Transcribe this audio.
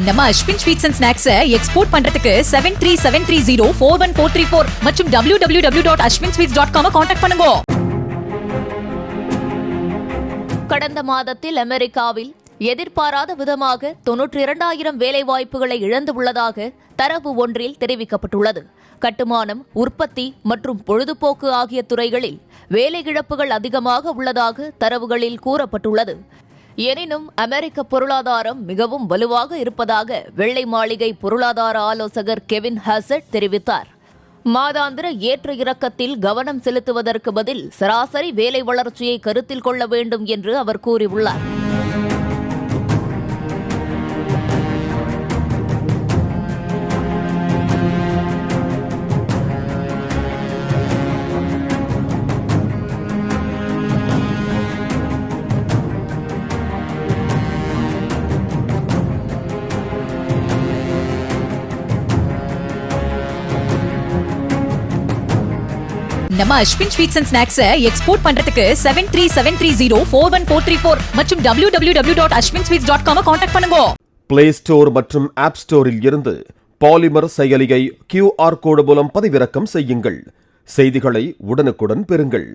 நம்ம Ashwin sweets and snacks export பண்றதுக்கு 7373041434 மற்றும் www.ashwinsweets.com கான்டாக்ட் பண்ணுங்க. கடந்த மாதத்தில் அமெரிக்காவில் எதிர்பாராத விதமாக 92,000 வேலைவாய்ப்புகளை இழந்துள்ளதாக தரவு ஒன்றில் தெரிவிக்கப்பட்டுள்ளது. கட்டுமானம், உற்பத்தி மற்றும் பொழுதுபோக்கு ஆகிய துறைகளில் வேலை இழப்புகள் அதிகமாக உள்ளதாக தரவுகளில் கூறப்பட்டுள்ளது. எனினும் அமெரிக்க பொருளாதாரம் மிகவும் வலுவாக இருப்பதாக வெள்ளை மாளிகை பொருளாதார ஆலோசகர் கெவின் ஹாசட் தெரிவித்தார். மாதாந்திர ஏற்ற இறக்கத்தில் கவனம் செலுத்துவதற்கு பதில் சராசரி வேலை வளர்ச்சியை கருத்தில் கொள்ள வேண்டும் என்று அவர் கூறியுள்ளார். நம்ம Ashwin sweets and snacks export பண்றதுக்கு 7373041434 மற்றும் www.ashwinsweets.com கான்டாக்ட் பண்ணுங்க. பிளே ஸ்டோர் மற்றும் ஆப் ஸ்டோரில் இருந்து பாலிமர் செயலியை QR கோடு மூலம் பதிவிறக்கம் செய்யுங்கள். செய்திகளை உடனுக்குடன் பெறுங்கள்.